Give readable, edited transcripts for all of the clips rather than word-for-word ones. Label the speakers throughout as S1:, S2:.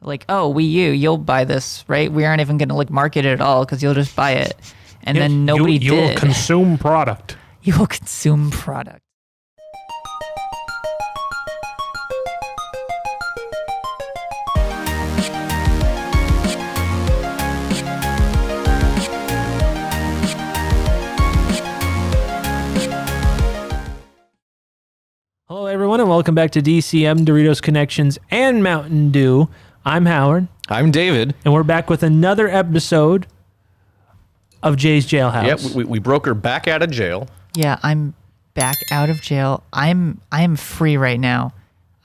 S1: Like, oh, Wii U, you'll buy this, right? We aren't even going to like market it at all because you'll just buy it. And then nobody did.
S2: You will consume product.
S1: You will consume product.
S2: Hello, everyone, and welcome back to DCM, Doritos Connections, and Mountain Dew. I'm Howard.
S3: I'm David.
S2: And we're back with another episode of Jay's Jailhouse.
S3: Yep, we broke her back out of jail.
S1: Yeah, I'm back out of jail. I am free right now.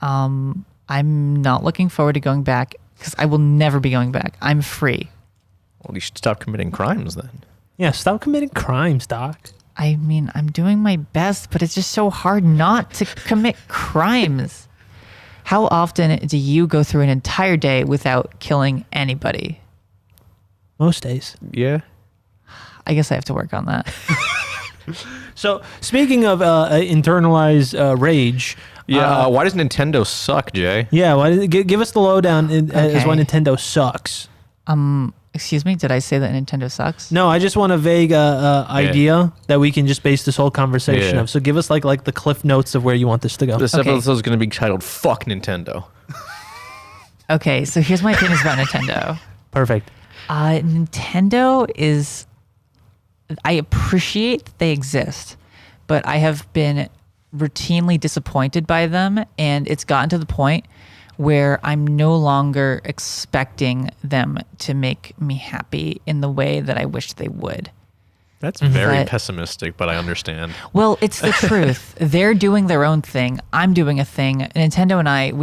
S1: I'm not looking forward to going back because I will never be going back. I'm free.
S3: Well, you should stop committing crimes then.
S2: Yeah, stop committing crimes, Doc.
S1: I mean, I'm doing my best, but it's just so hard not to commit crimes. How often do you go through an entire day without killing anybody?
S2: Most days.
S3: Yeah.
S1: I guess I have to work on that.
S2: So, speaking of internalized rage.
S3: Yeah, why does Nintendo suck, Jay?
S2: Yeah, give us the lowdown as why Nintendo sucks.
S1: Excuse me, did I say that Nintendo sucks?
S2: No, I just want a vague idea that we can just base this whole conversation of. So give us like the cliff notes of where you want this to go.
S3: This episode is going to be titled "Fuck Nintendo."
S1: Okay, so here's my opinions about Nintendo.
S2: Perfect.
S1: Nintendo is... I appreciate that they exist, but I have been routinely disappointed by them, and it's gotten to the point where I'm no longer expecting them to make me happy in the way that I wish they would.
S3: That's very pessimistic, but I understand.
S1: Well, it's the truth. They're doing their own thing. I'm doing a thing. Nintendo and I,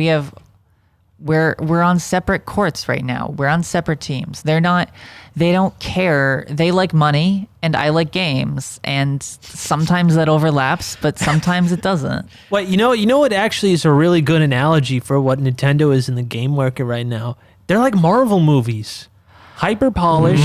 S1: we're on separate courts right now. We're on separate teams. They don't care. They like money and I like games. And sometimes that overlaps, but sometimes it doesn't.
S2: Well, you know what actually is a really good analogy for what Nintendo is in the game market right now? They're like Marvel movies. Hyper polished,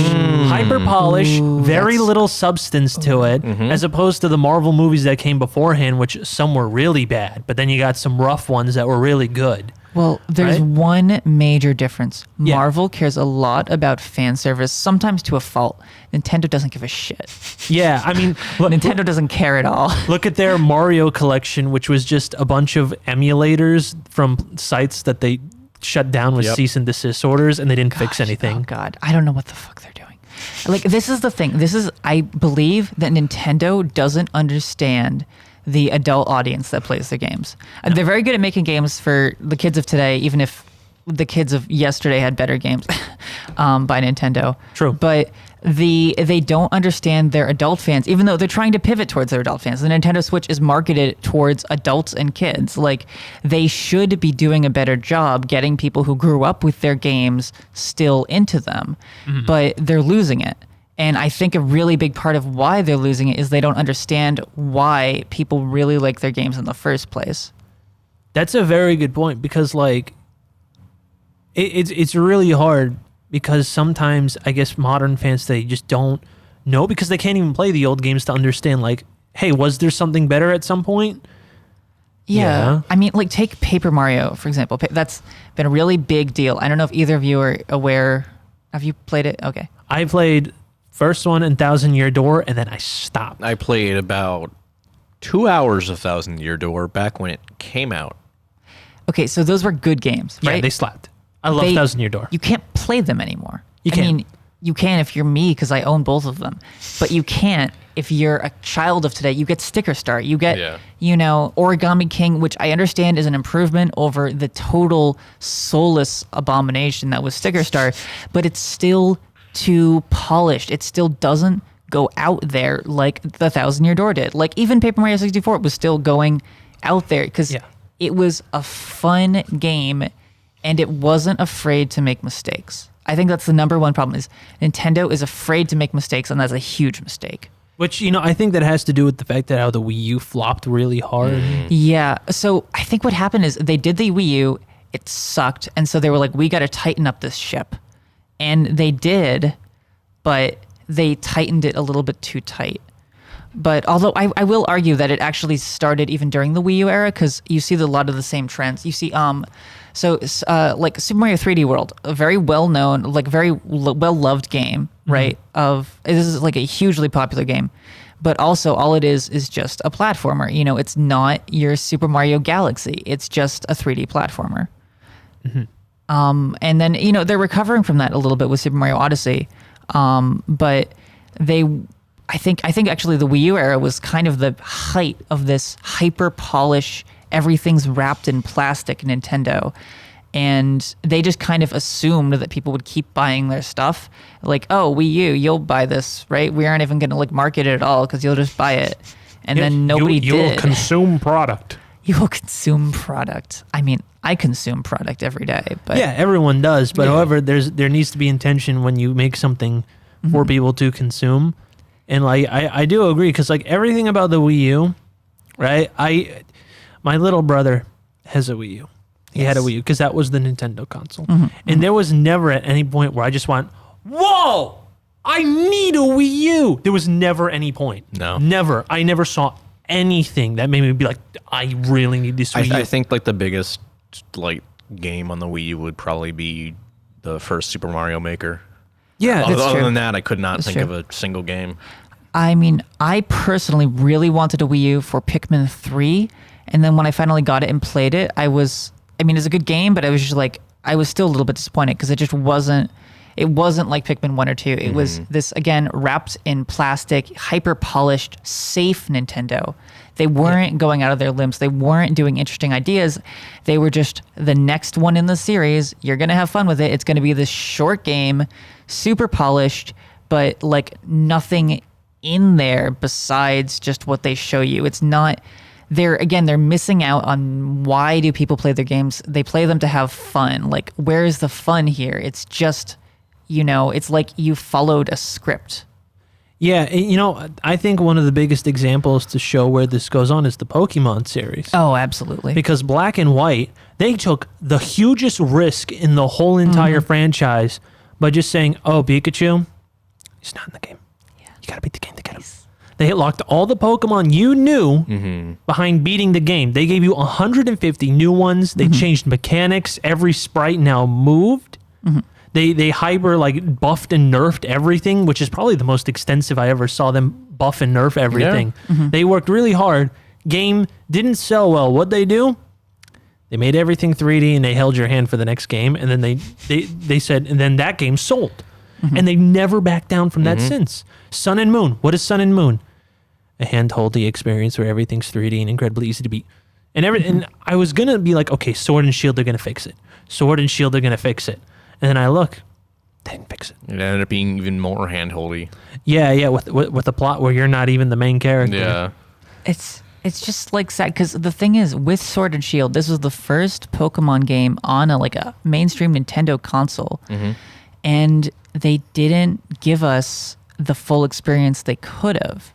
S2: very little substance to it, as opposed to the Marvel movies that came beforehand, which some were really bad, but then you got some rough ones that were really good.
S1: Well, there's one major difference.
S2: Yeah.
S1: Marvel cares a lot about fan service, sometimes to a fault. Nintendo doesn't give a shit.
S2: Yeah, I mean...
S1: Nintendo doesn't care at all.
S2: Look at their Mario collection, which was just a bunch of emulators from sites that they shut down with cease and desist orders, and they didn't fix anything.
S1: Oh, God. I don't know what the fuck they're doing. Like, this is the thing. I believe that Nintendo doesn't understand the adult audience that plays their games. No. They're very good at making games for the kids of today, even if the kids of yesterday had better games by Nintendo.
S2: True.
S1: But they don't understand their adult fans, even though they're trying to pivot towards their adult fans. The Nintendo Switch is marketed towards adults and kids. Like, they should be doing a better job getting people who grew up with their games still into them, but they're losing it. And I think a really big part of why they're losing it is they don't understand why people really like their games in the first place.
S2: That's a very good point, because like it's really hard, because sometimes I guess modern fans, they just don't know, because they can't even play the old games to understand, like, hey, was there something better at some point?
S1: Yeah. I mean, like, take Paper Mario, for example. That's been a really big deal. I don't know if either of you are aware. Have you played it? Okay.
S2: I played first one in Thousand Year Door, and then I stopped.
S3: I played about 2 hours of Thousand Year Door back when it came out.
S1: Okay, so those were good games, right?
S2: Yeah, they slapped. I love Thousand Year Door.
S1: You can't play them anymore.
S2: You can.
S1: I mean, you can if you're me, because I own both of them. But you can't if you're a child of today. You get Sticker Star. You get, Origami King, which I understand is an improvement over the total soulless abomination that was Sticker Star, but it's still too polished. It still doesn't go out there like the Thousand Year Door did. Like, even Paper Mario 64 was still going out there because it was a fun game and it wasn't afraid to make mistakes. I think that's the number one problem, is Nintendo is afraid to make mistakes, and that's a huge mistake.
S2: Which, I think that has to do with the fact that how the Wii U flopped really hard.
S1: Yeah, so I think what happened is they did the Wii U, it sucked, and so they were like, we got to tighten up this ship. And they did, but they tightened it a little bit too tight. But although I will argue that it actually started even during the Wii U era, because you see a lot of the same trends. You see, like Super Mario 3D World, a very well-known, like very well-loved game, right? This is like a hugely popular game, but also all it is just a platformer. You know, it's not your Super Mario Galaxy. It's just a 3D platformer. And then, you know, they're recovering from that a little bit with Super Mario Odyssey, but I think actually the Wii U era was kind of the height of this hyper polish, everything's wrapped in plastic Nintendo. And they just kind of assumed that people would keep buying their stuff. Like, oh, Wii U, you'll buy this, right? We aren't even going to like market it at all because you'll just buy it. And then nobody did.
S2: You'll consume product.
S1: You will consume product. I mean, I consume product every day, but
S2: yeah, everyone does. But however, there needs to be intention when you make something for people to consume. And like I do agree, because like everything about the Wii U, right? My little brother has a Wii U. He had a Wii U because that was the Nintendo console. And there was never at any point where I just went, whoa, I need a Wii U. There was never any point.
S3: No.
S2: Never. I never saw anything that made me be like, I really need this Wii U.
S3: I think like the biggest like game on the Wii U would probably be the first Super Mario Maker.
S2: Yeah,
S3: Other than that, I could not think of a single game.
S1: I mean, I personally really wanted a Wii U for Pikmin 3, and then when I finally got it and played it, it's a good game, but I was just like, I was still a little bit disappointed because it wasn't like Pikmin 1 or 2. It was this, again, wrapped in plastic, hyper polished, safe Nintendo. They weren't going out of their limbs. They weren't doing interesting ideas. They were just the next one in the series. You're going to have fun with it. It's going to be this short game, super polished, but like nothing in there besides just what they show you. It's not, they're missing out on why do people play their games. They play them to have fun. Like, where's the fun here? It's just, you know, it's like you followed a script.
S2: Yeah, you know, I think one of the biggest examples to show where this goes on is the Pokemon series.
S1: Oh, absolutely.
S2: Because Black and White, they took the hugest risk in the whole entire franchise by just saying, oh, Pikachu, he's not in the game. Yeah. You got to beat the game to get him. They locked all the Pokemon you knew behind beating the game. They gave you 150 new ones. They changed mechanics. Every sprite now moved. They hyper like buffed and nerfed everything, which is probably the most extensive I ever saw them buff and nerf everything. Yeah. They worked really hard. Game didn't sell well. What'd they do? They made everything 3D and they held your hand for the next game. And then they said, and then that game sold. And they never backed down from that since. Sun and Moon. What is Sun and Moon? A hand-holdy experience where everything's 3D and incredibly easy to beat. And I was going to be like, okay, Sword and Shield, they're going to fix it. Sword and Shield, they're going to fix it. And then I look, they didn't fix it.
S3: It ended up being even more hand-holdy.
S2: Yeah, with a plot where you're not even the main character.
S3: Yeah.
S1: It's just like sad, because the thing is, with Sword and Shield, this was the first Pokemon game on a mainstream Nintendo console. And they didn't give us the full experience they could have,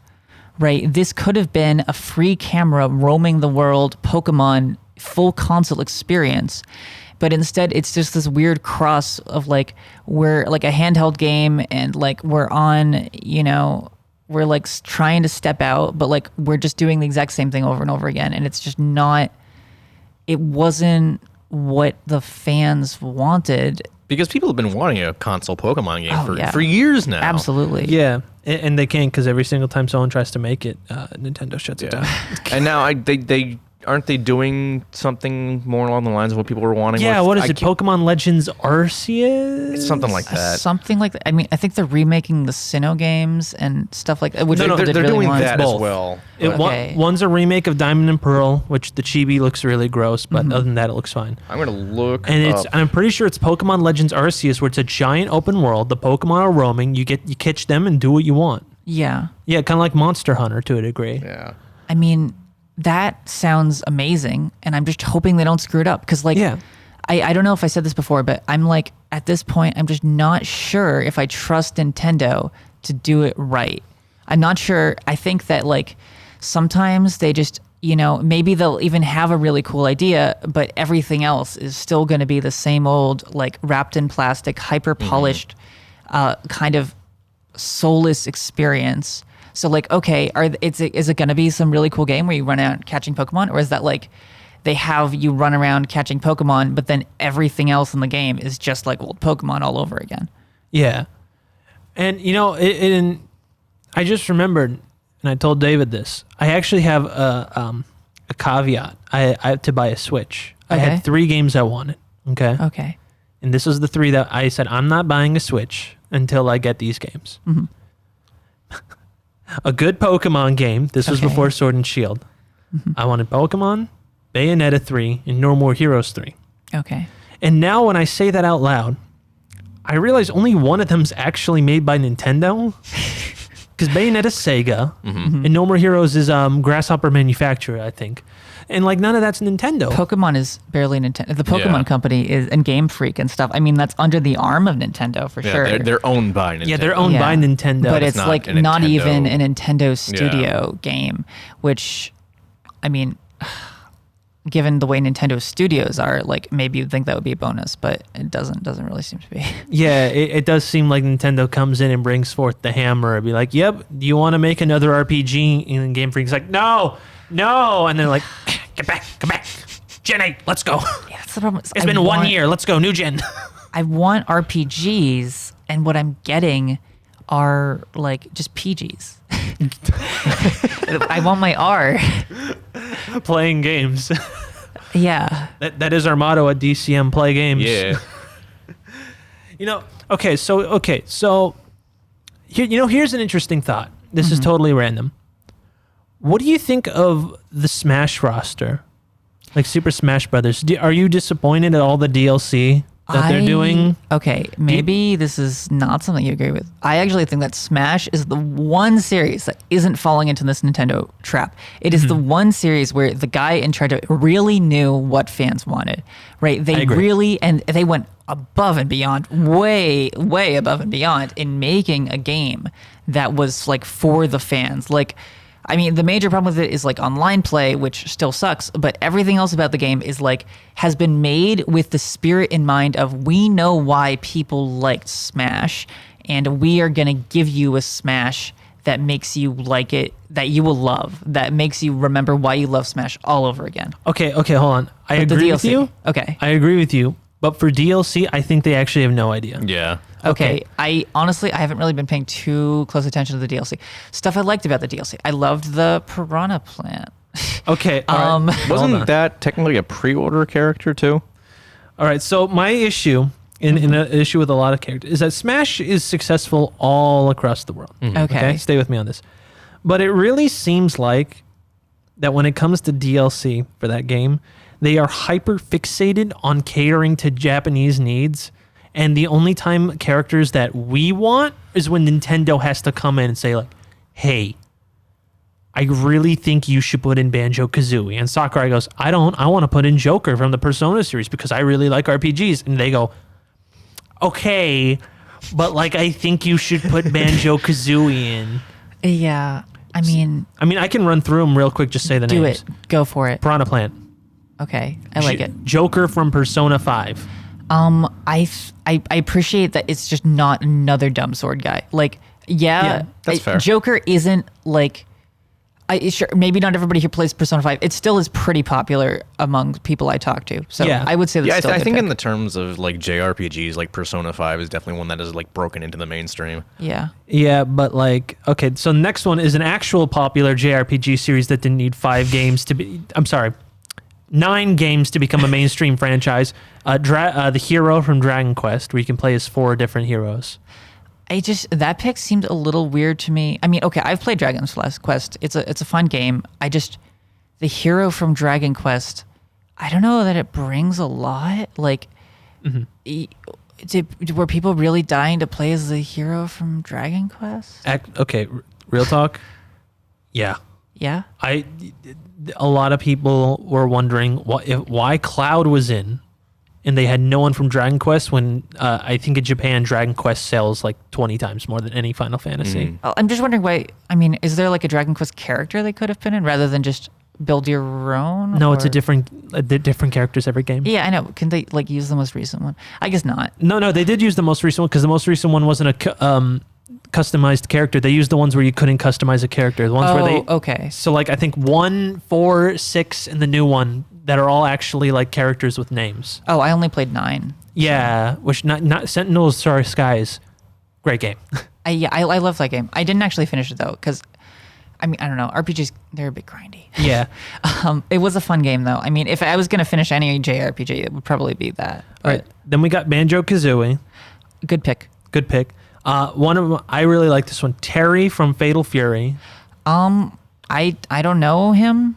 S1: right? This could have been a free camera roaming the world Pokemon full console experience. But instead, it's just this weird cross of like, we're like a handheld game and like we're on, you know, we're like trying to step out, but like we're just doing the exact same thing over and over again. And it's just not, it wasn't what the fans wanted.
S3: Because people have been wanting a console Pokemon game for years now.
S1: Absolutely.
S2: Yeah, and they can't, because every single time someone tries to make it, Nintendo shuts it down.
S3: And now they aren't they doing something more along the lines of what people were wanting?
S2: Yeah, what is it? Pokemon Legends Arceus?
S3: It's something like that.
S1: Something like that. I mean, I think they're remaking the Sinnoh games and stuff like that. Which
S3: they're
S1: really
S3: doing
S1: want.
S3: that as well.
S2: One's a remake of Diamond and Pearl, which the chibi looks really gross, but other than that, it looks fine.
S3: I'm gonna look.
S2: And I'm pretty sure it's Pokemon Legends Arceus, where it's a giant open world. The Pokemon are roaming. You catch them and do what you want.
S1: Yeah.
S2: Yeah, kind of like Monster Hunter to a degree.
S3: Yeah.
S1: I mean, that sounds amazing, and I'm just hoping they don't screw it up, because I don't know if I said this before, but I'm like, at this point, I'm just not sure if I trust Nintendo to do it right. I'm not sure. I think that like sometimes they just, you know, maybe they'll even have a really cool idea, but everything else is still going to be the same old, like wrapped in plastic, hyper polished, kind of soulless experience. So like, okay, is it going to be some really cool game where you run out catching Pokemon, or is that like they have you run around catching Pokemon, but then everything else in the game is just like old Pokemon all over again?
S2: Yeah. And, I just remembered, and I told David this, I actually have a caveat. I have to buy a Switch. I had 3 games I wanted. Okay.
S1: Okay.
S2: And this is the 3 that I said, I'm not buying a Switch until I get these games.
S1: Mm-hmm.
S2: A good Pokemon game. This was before Sword and Shield.
S1: Mm-hmm.
S2: I wanted Pokemon, Bayonetta 3, and No More Heroes 3.
S1: Okay.
S2: And now when I say that out loud, I realize only one of them's actually made by Nintendo. Because Bayonetta's Sega, and No More Heroes is Grasshopper Manufacturer, I think. And like none of that's Nintendo.
S1: Pokemon is barely Nintendo. The Pokemon Company is, and Game Freak and stuff. I mean, that's under the arm of Nintendo for sure.
S3: They're owned by Nintendo.
S2: Yeah, they're owned by Nintendo.
S1: But it's
S3: not
S1: like
S3: a
S1: not
S3: Nintendo.
S1: even a Nintendo Studio game, which, I mean, given the way Nintendo Studios are, like maybe you'd think that would be a bonus, but it doesn't really seem to be.
S2: Yeah, it does seem like Nintendo comes in and brings forth the hammer and be like, yep, do you want to make another RPG? And Game Freak's like, no. And they're like, come back. Gen 8, let's go.
S1: Yeah, that's the problem.
S2: It's been 1 year. Let's go, new gen.
S1: I want RPGs, and what I'm getting are like just PGs. I want my R.
S2: Playing games.
S1: Yeah.
S2: That is our motto at DCM, play games.
S3: Yeah.
S2: So here, here's an interesting thought. This is totally random. What do you think of the Smash roster? Like Super Smash Brothers. Are you disappointed at all the DLC that they're doing?
S1: Okay, maybe this is not something you agree with. I actually think that Smash is the one series that isn't falling into this Nintendo trap. It is the one series where the guy in charge of it really knew what fans wanted, right? They really, and they went above and beyond, way, way above and beyond in making a game that was like for the fans. Like, I mean, the major problem with it is like online play, which still sucks, but everything else about the game is like, has been made with the spirit in mind of, we know why people liked Smash, and we are going to give you a Smash that makes you like it, that you will love, that makes you remember why you love Smash all over again.
S2: Okay, hold on. I agree with you.
S1: Okay.
S2: I agree with you. But for DLC, I think they actually have no idea.
S3: Yeah.
S1: Okay. I haven't really been paying too close attention to the DLC. Stuff I liked about the DLC. I loved the Piranha Plant.
S2: Okay. All right.
S3: Wasn't that technically a pre-order character too?
S2: All right. So my issue, in an issue with a lot of characters, is that Smash is successful all across the world.
S1: Okay.
S2: Stay with me on this. But it really seems like that when it comes to DLC for that game, they are hyper fixated on catering to Japanese needs. And the only time characters that we want is when Nintendo has to come in and say like, hey, I really think you should put in Banjo-Kazooie. And Sakurai goes, I want to put in Joker from the Persona series because I really like RPGs. And they go, okay, but like, I think you should put Banjo-Kazooie in.
S1: Yeah. I mean,
S2: I can run through them real quick, just say the
S1: do
S2: names.
S1: it. Go for it.
S2: Piranha Plant.
S1: Okay. I like it.
S2: Joker from Persona 5.
S1: I appreciate that it's just not another dumb sword guy. Like,
S3: that's fair.
S1: Joker isn't like, sure, maybe not everybody who plays Persona 5. It still is pretty popular among people I talk to. So
S2: Yeah.
S1: I would say that's still a
S3: I
S1: good
S3: think
S1: pick.
S3: in the terms of like JRPGs, like Persona 5 is definitely one that is like broken into the mainstream.
S1: Yeah.
S2: Yeah, but like, okay, so next one is an actual popular JRPG series that didn't need 9 games to become a mainstream franchise. The hero from Dragon Quest, where you can play as 4 different heroes.
S1: That pick seemed a little weird to me. I mean, okay, I've played Dragon Quest. It's a fun game. The hero from Dragon Quest, I don't know that it brings a lot. Like, were people really dying to play as the hero from Dragon Quest?
S2: Okay, real talk. Yeah.
S1: Yeah.
S2: A lot of people were wondering why Cloud was in, and they had no one from Dragon Quest when I think in Japan Dragon Quest sells like 20 times more than any Final Fantasy.
S1: I'm just wondering why. I mean, is there like a Dragon Quest character they could have been in rather than just build your own?
S2: No, it's different characters every game.
S1: Yeah, I know. Can they like use the most recent one? I guess not.
S2: No, they did use the most recent one because the most recent one wasn't a customized character. They used the ones where you couldn't customize a character. The ones where they
S1: okay.
S2: So like I think 1, 4, 6, and the new one that are all actually like characters with names.
S1: Oh, I only played 9.
S2: Yeah, which not Sentinels Sorry Skies. Great game.
S1: I love that game. I didn't actually finish it though, because I mean, I don't know. RPGs, they're a bit grindy.
S2: Yeah.
S1: It was a fun game though. I mean, if I was gonna finish any JRPG, it would probably be that.
S2: All right. Then we got Banjo-Kazooie.
S1: Good pick.
S2: Good pick. One of them, I really like this one. Terry from Fatal Fury.
S1: I don't know him.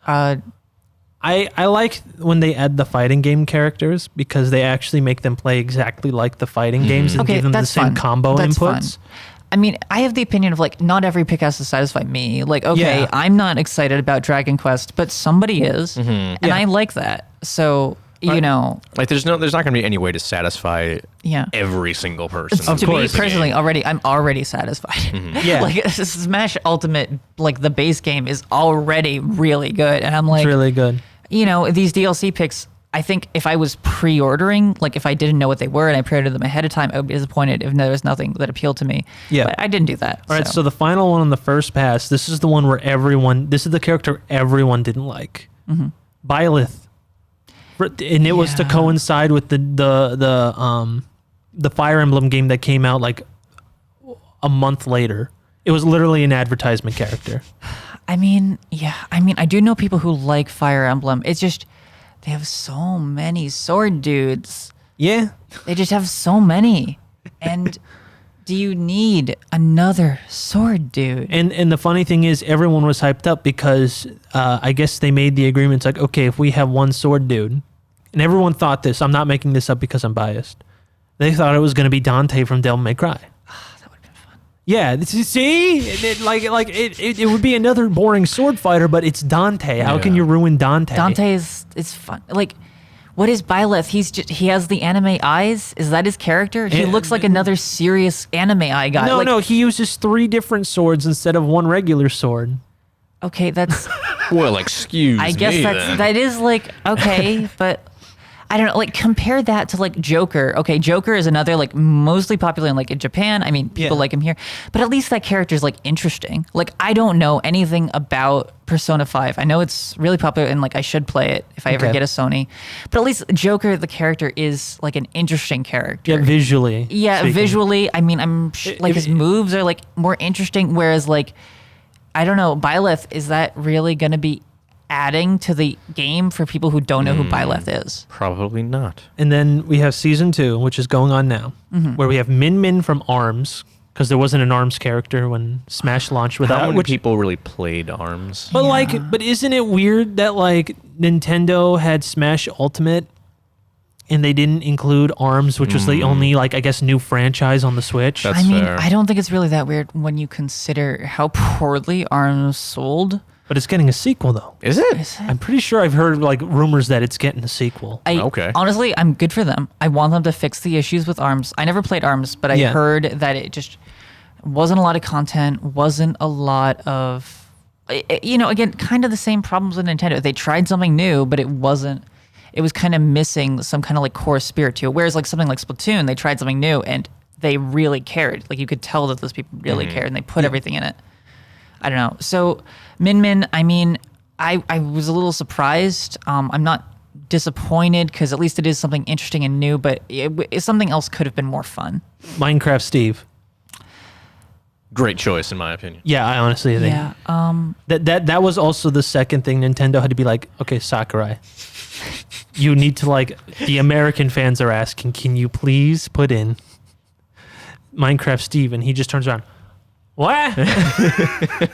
S2: I like when they add the fighting game characters because they actually make them play exactly like the fighting games and give them the same combo
S1: that's
S2: inputs.
S1: Fun. I mean, I have the opinion of like, not every pick has to satisfy me. Like, okay,
S2: Yeah.
S1: I'm not excited about Dragon Quest, but somebody is, and I like that. So, you know,
S3: Like there's not going to be any way to satisfy
S1: yeah.
S3: every single person.
S1: To me personally, I'm already satisfied.
S2: Yeah.
S1: Like Smash Ultimate, like the base game is already really good, and I'm like,
S2: It's really good.
S1: you know, these DLC picks, I think if I was pre-ordering, like if I didn't know what they were and I pre-ordered them ahead of time, I would be disappointed if there was nothing that appealed to me.
S2: Yeah.
S1: But I didn't do that.
S2: All right, so the final one on the first pass, this is the one where this is the character everyone didn't like. Byleth. And it was to
S1: Yeah.
S2: coincide with the Fire Emblem game that came out like a month later. It was literally an advertisement character.
S1: I mean, yeah. I mean, I do know people who like Fire Emblem. It's just, they have so many sword dudes.
S2: Yeah.
S1: They just have so many. And do you need another sword dude?
S2: And the funny thing is, everyone was hyped up because I guess they made the agreements like, okay, if we have one sword dude, and everyone thought this, I'm not making this up because I'm biased. They thought it was going to be Dante from Devil May Cry.
S1: That would have been fun.
S2: Yeah, see, it would be another boring sword fighter, but it's Dante. How can you ruin Dante?
S1: Dante is fun. Like, what is Byleth? He has the anime eyes. Is that his character? He looks like another serious anime eye guy.
S2: No, he uses 3 different swords instead of 1 regular sword.
S1: Okay, that's.
S3: Well, excuse me.
S1: I guess that is like okay, but I don't know. Like compare that to like Joker. Okay, Joker is another like mostly popular in like in Japan. I mean, people like him here, but at least that character is like interesting. Like I don't know anything about Persona 5. I know it's really popular and like I should play it if I ever get a Sony. But at least Joker, the character, is like an interesting character.
S2: Yeah, visually.
S1: Yeah,
S2: speaking.
S1: Visually. I mean, like his moves are like more interesting. Whereas like, I don't know, Byleth, is that really going to be adding to the game for people who don't know who Byleth is?
S3: Probably not.
S2: And then we have season 2, which is going on now, where we have Min Min from ARMS, because there wasn't an ARMS character when Smash launched without.
S3: How many people really played ARMS?
S2: But but isn't it weird that like Nintendo had Smash Ultimate and they didn't include ARMS, which was the only like I guess new franchise on the Switch?
S3: That's
S1: I mean,
S3: fair.
S1: I don't think it's really that weird when you consider how poorly ARMS sold.
S2: But it's getting a sequel though.
S3: Is it?
S2: I'm pretty sure I've heard like rumors that it's getting a sequel.
S3: Okay.
S1: Honestly, I'm good for them. I want them to fix the issues with ARMS. I never played ARMS, but I heard that it just wasn't a lot of content, wasn't a lot of, you know, again, kind of the same problems with Nintendo. They tried something new, but it was kind of missing some kind of like core spirit to it. Whereas like something like Splatoon, they tried something new and they really cared. Like you could tell that those people really cared and they put everything in it. I don't know. So Min Min, I mean, I was a little surprised. I'm not disappointed because at least it is something interesting and new, but something else could have been more fun.
S2: Minecraft Steve.
S3: Great choice, in my opinion.
S2: Yeah, I honestly think that was also the second thing Nintendo had to be like, okay, Sakurai, you need to like, the American fans are asking, can you please put in Minecraft Steve? And he just turns around. What?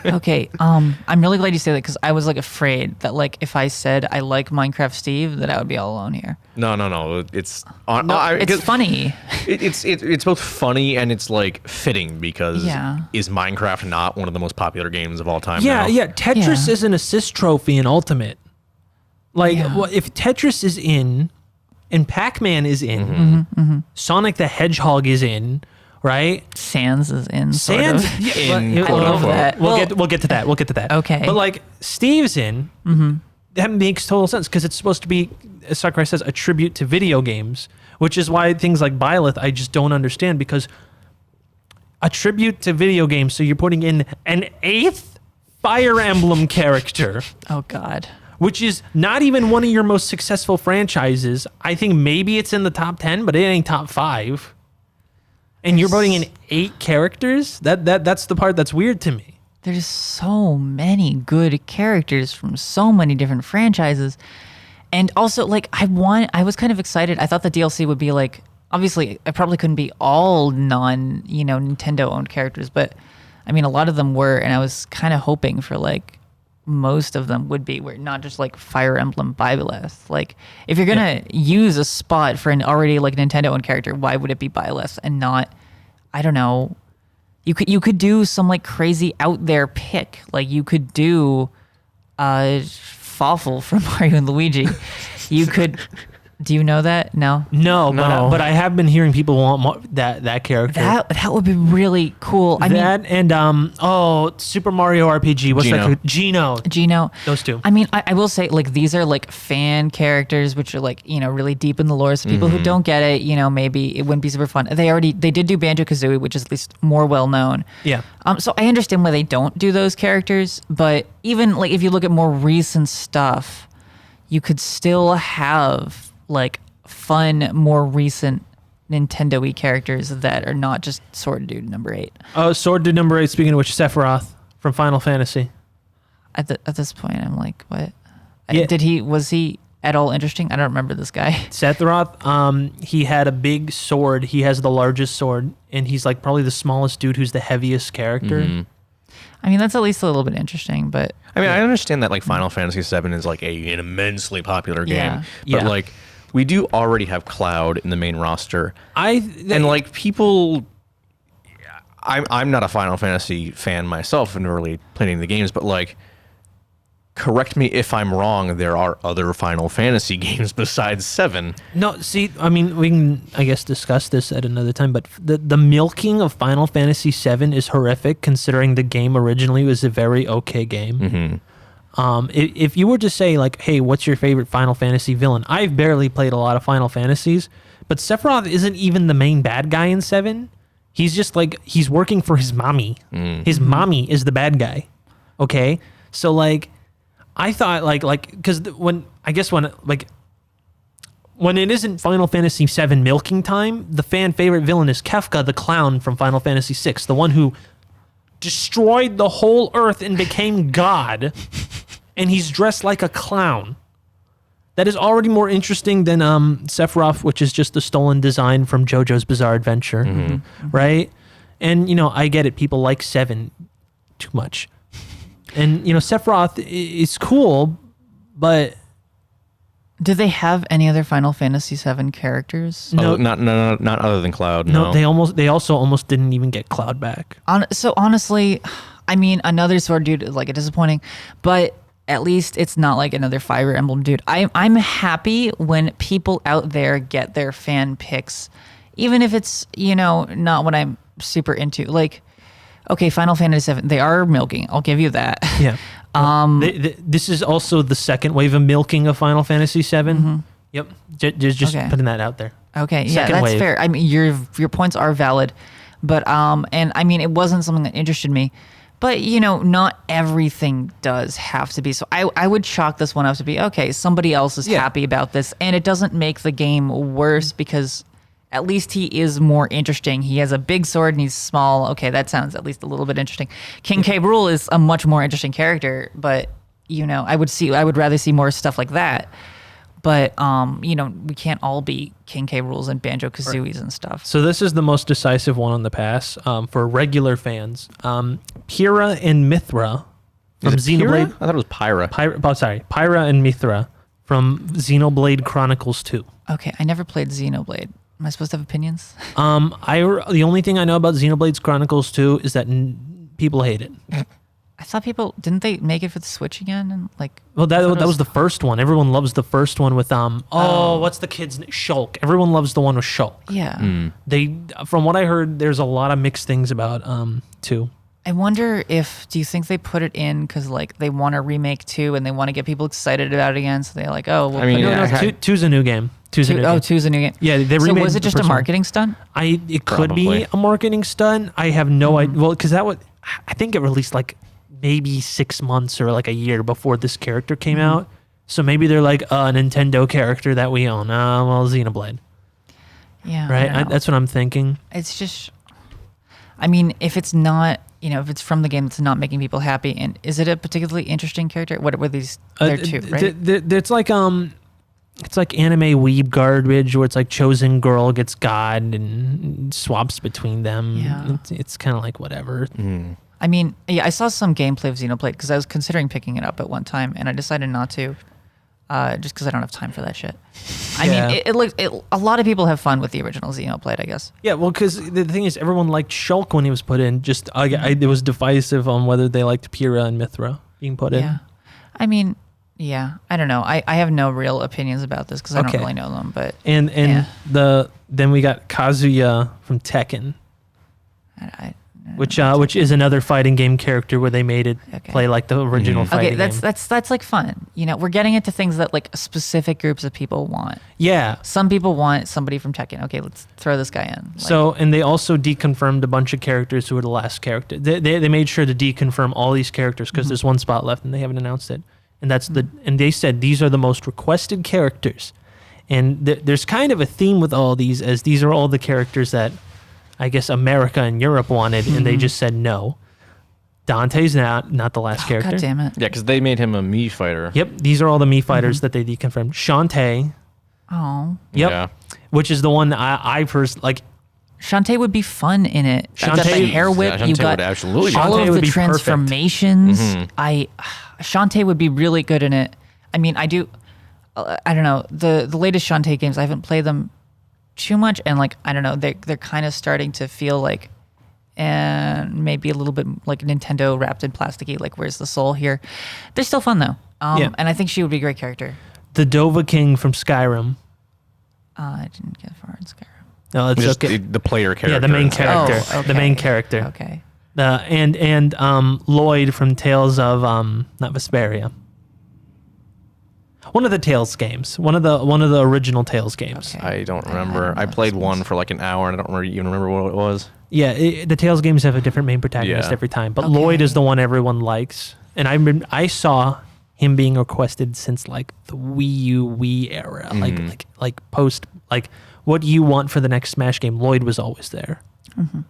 S1: Okay, I'm really glad you say that because I was like afraid that like if I said I like Minecraft Steve, that I would be all alone here.
S3: No. It's
S1: It's funny.
S3: It's both funny and it's like fitting because
S1: Yeah.
S3: is Minecraft not one of the most popular games of all time? now?
S2: Yeah. Tetris
S1: Yeah.
S2: is an assist trophy in Ultimate. Like,
S1: Yeah.
S2: well, if Tetris is in, and Pac-Man is in, Sonic the Hedgehog is in, right?
S1: Sans is in. Sort
S2: Sans,
S1: of.
S3: In
S1: I love that.
S2: We'll get to that. We'll get to that.
S1: Okay.
S2: But like Steve's in, that makes total sense because it's supposed to be, as Sakurai says, a tribute to video games, which is why things like Byleth I just don't understand because a tribute to video games. So you're putting in an 8th Fire Emblem character.
S1: Oh, God.
S2: Which is not even one of your most successful franchises. I think maybe it's in the top 10, but it ain't top 5. And you're putting in 8 characters? That's the part that's weird to me.
S1: There's so many good characters from so many different franchises. And also, like, I was kind of excited. I thought the DLC would be like, obviously, it probably couldn't be all Nintendo-owned characters, but I mean, a lot of them were, and I was kind of hoping for, like, most of them would be, where not just like Fire Emblem Byleth. Like, if you're gonna use a spot for an already like Nintendo-owned character, why would it be Byleth and not, I don't know, you could do some like crazy out there pick. Like, you could do Fawful from Mario and Luigi. You could. Do you know that? No.
S2: No. But I have been hearing people want more, that character.
S1: That would be really cool.
S2: Super Mario RPG. What's that? Geno. Those two.
S1: I mean, I will say, like, these are like fan characters, which are like, really deep in the lore. So people who don't get it, maybe it wouldn't be super fun. They did do Banjo-Kazooie, which is at least more well known.
S2: Yeah.
S1: So I understand why they don't do those characters, but even like if you look at more recent stuff, you could still have like fun, more recent Nintendo-y characters that are not just Sword Dude number 8.
S2: Oh, Sword Dude number 8, speaking of which, Sephiroth from Final Fantasy.
S1: At this point, I'm like, what?
S2: Yeah.
S1: Was he at all interesting? I don't remember this guy.
S2: Sephiroth, he had a big sword. He has the largest sword, and he's like probably the smallest dude who's the heaviest character.
S3: Mm-hmm.
S1: I mean, that's at least a little bit interesting, but...
S3: I mean, I understand that like Final Fantasy VII is like an immensely popular game, but like... We do already have Cloud in the main roster. And like people, I'm not a Final Fantasy fan myself and really playing the games, but like, correct me if I'm wrong, there are other Final Fantasy games besides 7.
S2: No, see, I mean, we can, I guess, discuss this at another time, but the milking of Final Fantasy VII is horrific, considering the game originally was a very okay game.
S3: Mm-hmm.
S2: If you were to say, like, hey, what's your favorite Final Fantasy villain? I've barely played a lot of Final Fantasies, but Sephiroth isn't even the main bad guy in 7. He's just, like, he's working for his mommy. His mommy is the bad guy. Okay? So, like, I thought, because when it isn't Final Fantasy VII milking time, the fan favorite villain is Kefka the Clown from Final Fantasy VI, the one who destroyed the whole earth and became God. And he's dressed like a clown. That is already more interesting than Sephiroth, which is just a stolen design from JoJo's Bizarre Adventure, right? And, I get it. People like 7 too much. And, Sephiroth is cool, but...
S1: Do they have any other Final Fantasy VII characters?
S3: No, not other than Cloud. No,
S2: they also almost didn't even get Cloud back.
S1: So honestly, I mean, another Sword Dude is like a disappointing, but at least it's not like another Fire Emblem dude. I'm happy when people out there get their fan picks, even if it's not what I'm super into. Like, okay, Final Fantasy VII, they are milking. I'll give you that.
S2: Yeah. This is also the second wave of milking of Final Fantasy VII. Mm-hmm. Yep. Just putting that out there.
S1: Okay.
S2: Second
S1: that's
S2: wave.
S1: fair. I mean, your points are valid, but and I mean, it wasn't something that interested me. But, not everything does have to be. So I would chalk this one up to be, okay, somebody else is happy about this. And it doesn't make the game worse because at least he is more interesting. He has a big sword and he's small. Okay, that sounds at least a little bit interesting. King K. Rool is a much more interesting character. But, I would rather see more stuff like that. But, we can't all be King K. Rools and Banjo-Kazooies and stuff.
S2: So this is the most decisive one on the pass for regular fans. Pyra and Mithra from Xenoblade.
S3: I thought it was Pyra.
S2: Pyra and Mithra from Xenoblade Chronicles 2.
S1: Okay, I never played Xenoblade. Am I supposed to have opinions?
S2: The only thing I know about Xenoblade Chronicles 2 is that people hate it.
S1: I thought didn't they make it for the Switch again? And
S2: that was the first one. Everyone loves the first one with what's the kid's name? Shulk. Everyone loves the one with Shulk.
S1: Yeah.
S2: From what I heard, there's a lot of mixed things about 2.
S1: I wonder do you think they put it in because like they want to remake 2 and they want to get people excited about it again? So they're like, oh, we'll put it in.
S2: Two's a new game. Two's a new game. Yeah, they remade.
S1: So was it just a marketing stunt?
S2: It could be a marketing stunt. I have no idea. Well, because I think it released like maybe 6 months or like a year before this character came out. So maybe they're like a Nintendo character that we own. Well, Xenoblade.
S1: Yeah.
S2: Right. That's what I'm thinking.
S1: It's just, I mean, if it's not, if it's from the game, it's not making people happy. And is it a particularly interesting character? What were these? There too, right?
S2: It's like anime weeb garbage where it's like chosen girl gets God and swaps between them.
S1: Yeah.
S2: It's kind of like whatever.
S1: I mean, yeah, I saw some gameplay of Xenoblade because I was considering picking it up at one time and I decided not to. Just because I don't have time for that shit. I mean, a lot of people have fun with the original Xenoblade, I guess.
S2: Yeah, well, because the thing is, everyone liked Shulk when he was put in. Just it was divisive on whether they liked Pyrrha and Mithra being put in.
S1: Yeah, I mean, yeah, I don't know. I have no real opinions about this because I don't really know them. But
S2: then we got Kazuya from Tekken. Which is another fighting game character where they made it play like the original fighting game.
S1: That's like fun. We're getting into things that like specific groups of people want.
S2: Yeah.
S1: Some people want somebody from Tekken. Okay, let's throw this guy in.
S2: And they also deconfirmed a bunch of characters who were the last character. They made sure to deconfirm all these characters because there's one spot left and they haven't announced it. And and they said these are the most requested characters. And there's kind of a theme with all these, as these are all the characters that I guess America and Europe wanted, and they just said no. Dante's not the last character.
S1: God damn it.
S3: Yeah, because they made him a Mii fighter.
S2: Yep, these are all the Mii fighters that they deconfirmed. Shantae.
S1: Oh.
S2: Yep.
S3: Yeah.
S2: Which is the one that I first like.
S1: Shantae would be fun in it. You got the hair whip.
S3: Yeah,
S1: you got
S3: would absolutely
S1: all
S2: Shantae
S1: of
S2: would
S1: the
S2: be
S1: transformations. Shantae would be really good in it. I mean, I don't know the latest Shantae games. I haven't played them too much, and like I don't know, they're kind of starting to feel like, and maybe a little bit like Nintendo wrapped in plasticky. Like, where's the soul here? They're still fun though, and I think she would be a great character.
S2: The Dova King from Skyrim.
S1: I didn't get far in Skyrim.
S2: No, it's
S3: just the player character.
S2: Yeah, the main character.
S1: Oh, okay.
S2: The main character.
S1: Okay.
S2: And Lloyd from Tales of not Vesperia. One of the Tales games. One of the original Tales games.
S3: Okay. I don't remember. I played one for like an hour and I don't even remember what it was.
S2: Yeah, the Tales games have a different main protagonist every time, but Lloyd is the one everyone likes. And I saw him being requested since like the Wii era, like post like what you want for the next Smash game. Lloyd was always there.
S1: Mm-hmm.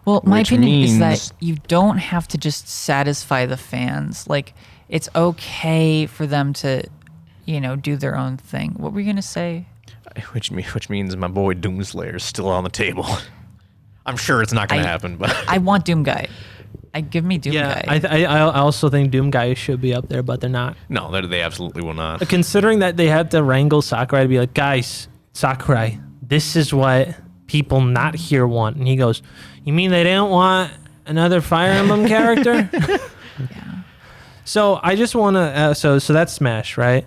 S1: Well, my opinion is that you don't have to just satisfy the fans. Like, it's okay for them to, do their own thing. What were you gonna say?
S3: Which means my boy Doomslayer is still on the table. I'm sure it's not gonna happen, but
S1: I want Doom Guy. Give me Doom Guy.
S2: I also think Doom Guy should be up there, but they're not.
S3: No, they absolutely will not.
S2: Considering that they had to wrangle Sakurai to be like, guys, Sakurai, this is what people not here want. And he goes, you mean they didn't want another Fire Emblem character?
S1: Yeah.
S2: So I just want to, so that's Smash, right?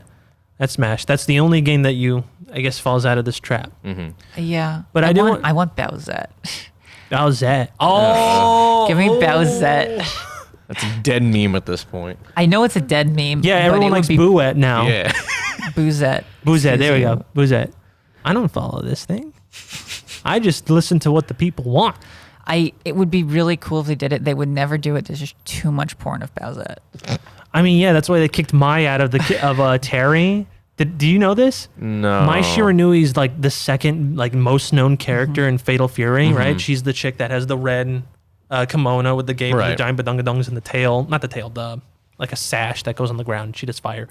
S2: That's Smash. That's the only game that I guess, falls out of this trap.
S1: Mm-hmm. Yeah.
S2: But I
S1: want Bowsette.
S2: Bowsette. Oh!
S1: Give me Bowsette.
S3: That's a dead meme at this point.
S1: I know it's a dead meme.
S2: Yeah, everyone likes Booette now.
S3: Yeah.
S1: Boozette.
S2: Boozette, there we go. Boozette. I don't follow this thing. I just listen to what the people want.
S1: It would be really cool if they did it. They would never do it. There's just too much porn of Bowsette.
S2: I mean, yeah, that's why they kicked Mai out of Terry. Do you know this?
S3: No.
S2: Mai Shiranui is like the second most known character in Fatal Fury, right? She's the chick that has the red kimono with the game, the giant badungadungs in the tail. Not the tail, like a sash that goes on the ground. She does fire.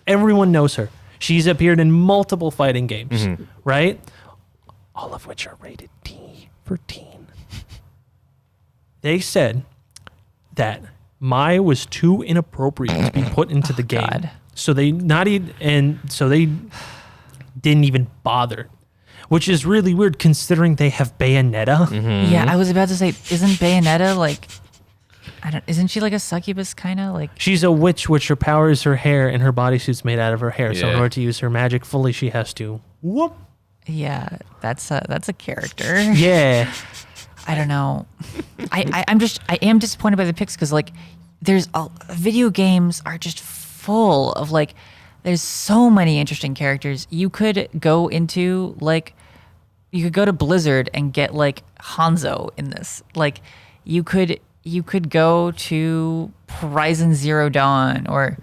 S2: Everyone knows her. She's appeared in multiple fighting games, right? All of which are rated T for teen. They said that Mai was too inappropriate to be put into the game.
S1: God.
S2: So they didn't even bother, which is really weird considering they have Bayonetta.
S3: Mm-hmm.
S1: Yeah, I was about to say, isn't Bayonetta like, isn't she like a succubus kind of like?
S2: She's a witch, which her power is her hair, and her bodysuit's made out of her hair. Yeah. So in order to use her magic fully, she has to whoop.
S1: Yeah, that's a character.
S2: Yeah.
S1: I don't know. I am disappointed by the picks because like video games are just full of like there's so many interesting characters. You could go into like you could go to Blizzard and get like Hanzo in this. Like you could go to Horizon Zero Dawn or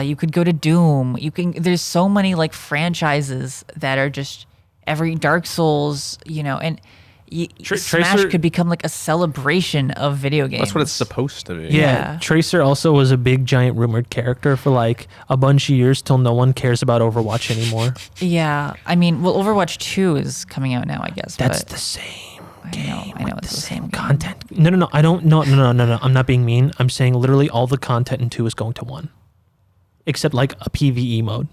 S1: you could go to Doom. There's so many like franchises that are just every Dark Souls, and Smash could become like a celebration of video games.
S3: That's what it's supposed to be.
S2: Yeah. Tracer also was a big giant rumored character for like a bunch of years till no one cares about Overwatch anymore.
S1: Yeah. I mean, well, Overwatch 2 is coming out now, I guess.
S2: That's the same game.
S1: I know it's the same
S2: content. No. I don't no. I'm not being mean. I'm saying literally all the content in 2 is going to 1. Except like a PvE mode.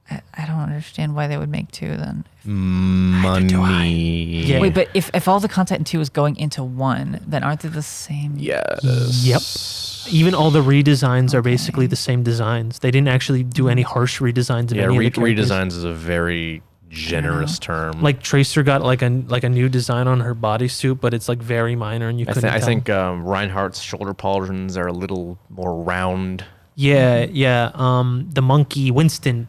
S1: I don't understand why they would make 2 then.
S3: Money.
S2: Yeah.
S1: Wait, but if all the content in 2 is going into 1, then aren't they the same?
S3: Yes.
S2: Yep. Even all the redesigns are basically the same designs. They didn't actually do any harsh redesigns of any of the characters.
S3: Redesigns is a very generous term.
S2: Like Tracer got like a new design on her bodysuit, but it's like very minor, and you couldn't tell.
S3: I think Reinhardt's shoulder pauldrons are a little more round.
S2: Yeah. The monkey Winston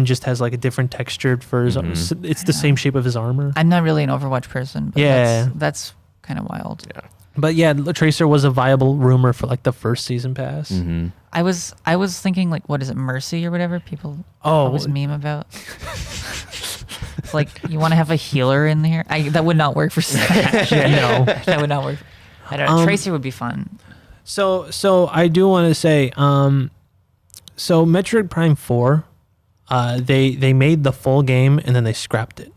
S2: just has like a different textured furs. It's the same shape of his armor.
S1: I'm not really an Overwatch person, but that's kind of wild.
S3: Yeah.
S2: But yeah, Tracer was a viable rumor for like the first season pass.
S3: Mm-hmm.
S1: I was thinking like, what is it, Mercy or whatever people always meme about. It's like you want to have a healer in here. That would not work for Smash. No, that would not work. I don't know. Tracer would be fun.
S2: So I do want to say, so Metroid Prime 4, they made the full game and then they scrapped it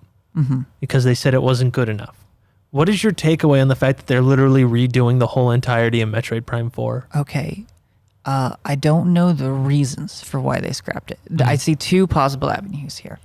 S2: because they said it wasn't good enough. What is your takeaway on the fact that they're literally redoing the whole entirety of Metroid Prime 4?
S1: Okay. I don't know the reasons for why they scrapped it. I see 2 possible avenues here.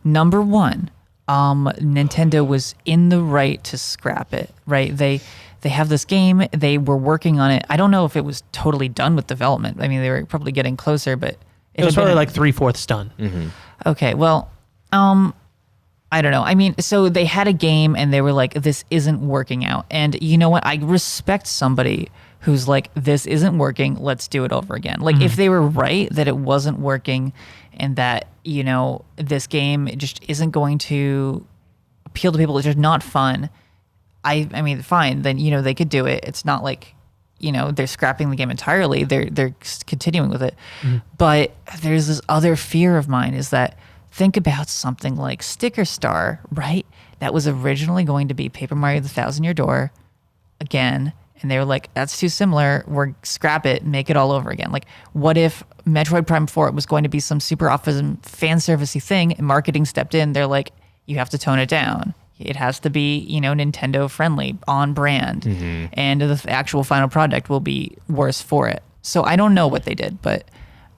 S1: Number 1, Nintendo was in the right to scrap it, right? They have this game. They were working on it. I don't know if it was totally done with development. I mean, they were probably getting closer, but
S2: it was probably like 3/4 done.
S3: Mm-hmm.
S1: Okay, well, I don't know. I mean, so they had a game and they were like, this isn't working out. And you know what? I respect somebody who's like, this isn't working. Let's do it over again. Like if they were right that it wasn't working and that, this game just isn't going to appeal to people, it's just not fun. I mean, fine, then, they could do it. It's not like, they're scrapping the game entirely. They're continuing with it. But there's this other fear of mine is that think about something like Sticker Star, right? That was originally going to be Paper Mario the Thousand Year Door again. And they were like, that's too similar. We're scrap it, make it all over again. Like, what if Metroid Prime 4 was going to be some super awesome fan servicey thing and marketing stepped in? They're like, you have to tone it down. It has to be, Nintendo friendly, on brand. And the actual final product will be worse for it. So I don't know what they did, but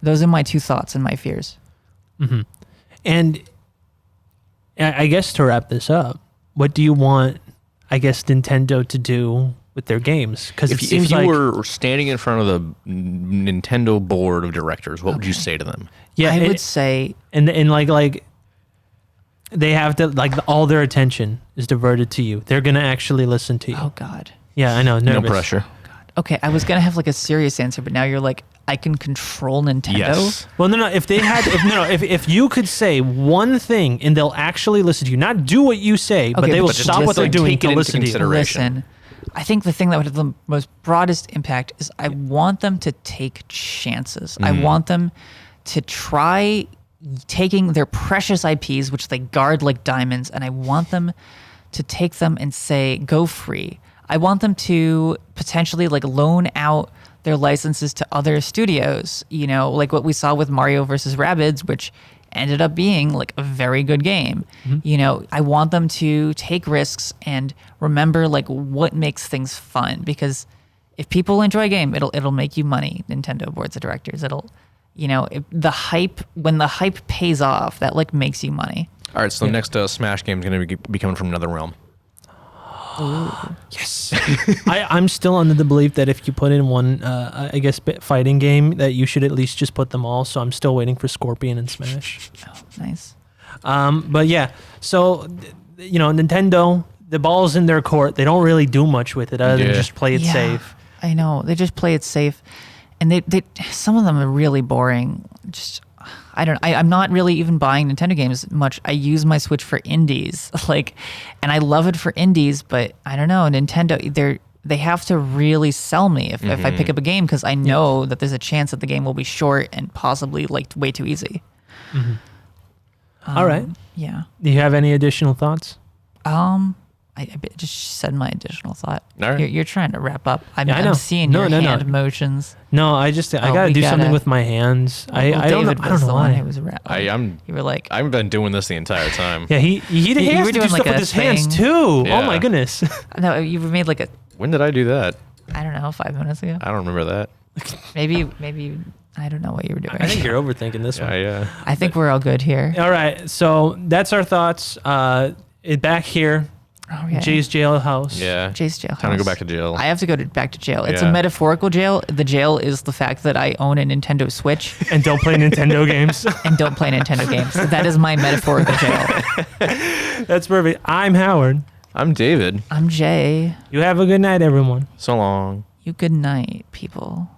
S1: those are my 2 thoughts and my fears.
S2: And I guess to wrap this up, what do you want, Nintendo to do with their games? Because if you
S3: were standing in front of the Nintendo board of directors, what would you say to them?
S1: Yeah, I would say,
S2: and like they have to all their attention is diverted to you. They're gonna actually listen to you.
S1: Oh God.
S2: Yeah, I know. Nervous.
S3: No pressure.
S1: Oh, God. Okay, I was gonna have like a serious answer, but now you're like, I can control Nintendo.
S3: Yes.
S2: Well, no. If you could say one thing and they'll actually listen to you, not do what you say, but they will stop what they're doing to listen to you.
S1: Listen, I think the thing that would have the most broadest impact is I want them to take chances. I want them to try taking their precious IPs, which they guard like diamonds, and I want them to take them and say, go free. I want them to potentially like loan out their licenses to other studios, like what we saw with Mario versus Rabbids, which ended up being like a very good game. I want them to take risks and remember like what makes things fun, because if people enjoy a game, it'll make you money. Nintendo boards of directors, the hype, when the hype pays off, that like makes you money.
S3: All right, so the next Smash game is going to be coming from another realm.
S1: Ooh.
S2: Yes. I'm still under the belief that if you put in one, fighting game, that you should at least just put them all. So I'm still waiting for Scorpion and Smash.
S1: Oh, nice.
S2: But yeah, so Nintendo, the ball's in their court. They don't really do much with it other than just play it safe.
S1: I know. They just play it safe. And they some of them are really boring. Just I'm not really even buying Nintendo games much. I use my Switch for indies. And I love it for indies, but I don't know, Nintendo, they have to really sell me if I pick up a game, because I know that there's a chance that the game will be short and possibly way too easy.
S2: All right.
S1: Yeah.
S2: Do you have any additional thoughts?
S1: I just said my additional thought.
S3: All right.
S1: You're trying to wrap up.
S2: I know.
S1: I'm seeing your hand motions.
S2: No, I gotta do something with my hands. I don't know why.
S1: You were like,
S3: I haven't been doing this the entire time.
S2: Yeah, he has to do stuff with his hands too.
S3: Yeah.
S2: Oh my goodness.
S1: No, you made
S3: When did I do that?
S1: I don't know, 5 minutes ago.
S3: I don't remember that.
S1: Maybe I don't know what you were doing.
S2: I think you're overthinking this one.
S3: Yeah.
S1: I think we're all good here.
S2: All right, so that's our thoughts. Back here.
S1: Oh, yeah.
S2: Jay's Jailhouse.
S3: Yeah.
S1: Jay's Jailhouse.
S3: Time to go back to jail.
S1: I have to go back to jail. It's a metaphorical jail. The jail is the fact that I own a Nintendo Switch.
S2: And don't play Nintendo games.
S1: And don't play Nintendo games. That is my metaphorical jail.
S2: That's perfect. I'm Howard.
S3: I'm David.
S1: I'm Jay.
S2: You have a good night, everyone.
S3: So long.
S1: You good night, people.